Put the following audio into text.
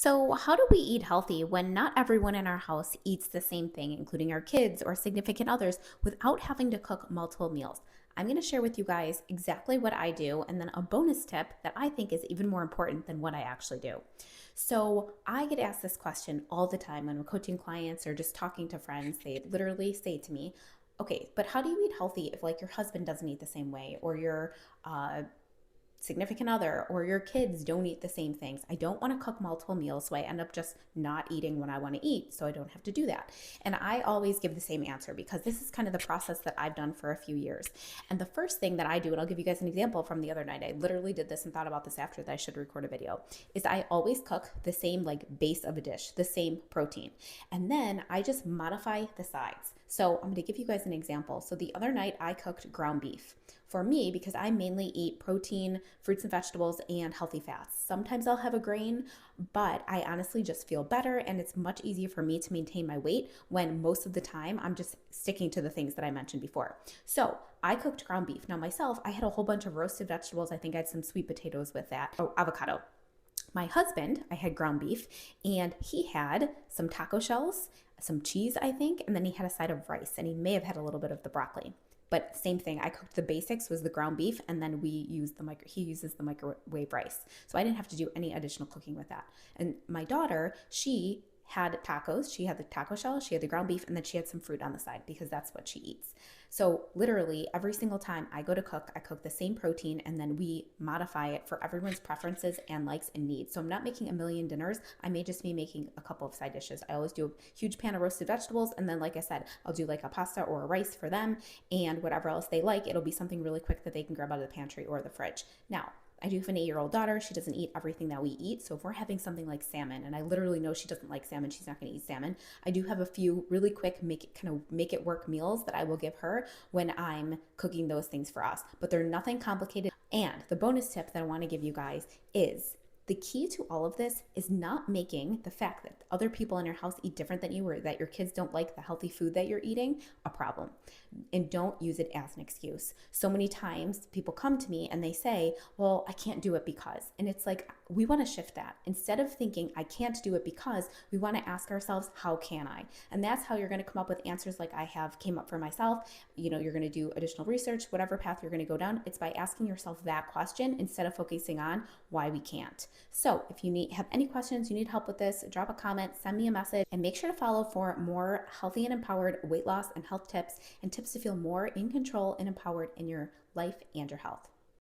So, how do we eat healthy when not everyone in our house eats the same thing, including our kids or significant others, without having to cook multiple meals? I'm going to share with you guys exactly what I do and then a bonus tip that I think is even more important than what I actually do. So, I get asked this question all the time when we're coaching clients or just talking to friends. They literally say to me, okay, but how do you eat healthy if like your husband doesn't eat the same way or your significant other or your kids don't eat the same things? I don't want to cook multiple meals, so I end up just not eating what I want to eat, so I don't have to do that. And I always give the same answer because this is kind of the process that I've done for a few years. And the first thing that I do, and I'll give you guys an example from the other night, I literally did this and thought about this after that I should record a video, is I always cook the same like base of a dish, the same protein. And then I just modify the sides. So I'm going to give you guys an example. So the other night I cooked ground beef for me because I mainly eat protein, fruits and vegetables, and healthy fats. Sometimes I'll have a grain, but I honestly just feel better and it's much easier for me to maintain my weight when most of the time I'm just sticking to the things that I mentioned before. So I cooked ground beef. Now myself, I had a whole bunch of roasted vegetables. I think I had some sweet potatoes with that. Oh, avocado. My husband, I had ground beef, and he had some taco shells, some cheese, I think, and then he had a side of rice, and he may have had a little bit of the broccoli. But same thing, I cooked the basics was the ground beef, and then he uses the microwave rice. So I didn't have to do any additional cooking with that. And my daughter, she had tacos. She had the taco shell, she had the ground beef, and then she had some fruit on the side because that's what she eats. So literally every single time I go to cook, I cook the same protein and then we modify it for everyone's preferences and likes and needs. So I'm not making a million dinners. I may just be making a couple of side dishes. I always do a huge pan of roasted vegetables. And then, like I said, I'll do like a pasta or a rice for them and whatever else they like. It'll be something really quick that they can grab out of the pantry or the fridge. Now, I do have an 8-year-old daughter. She doesn't eat everything that we eat. So if we're having something like salmon, and I literally know she doesn't like salmon, she's not going to eat salmon. I do have a few really quick make it work meals that I will give her when I'm cooking those things for us. But they're nothing complicated. And the bonus tip that I want to give you guys is the key to all of this is not making the fact that other people in your house eat different than you or that your kids don't like the healthy food that you're eating a problem. And don't use it as an excuse. So many times people come to me and they say, well, I can't do it because. And it's like, we want to shift that. Instead of thinking, I can't do it because, we want to ask ourselves, how can I? And that's how you're going to come up with answers like I have came up for myself. You know, you're going to do additional research, whatever path you're going to go down. It's by asking yourself that question instead of focusing on why we can't. So if you have any questions, you need help with this, drop a comment, send me a message, and make sure to follow for more healthy and empowered weight loss and health tips and tips to feel more in control and empowered in your life and your health.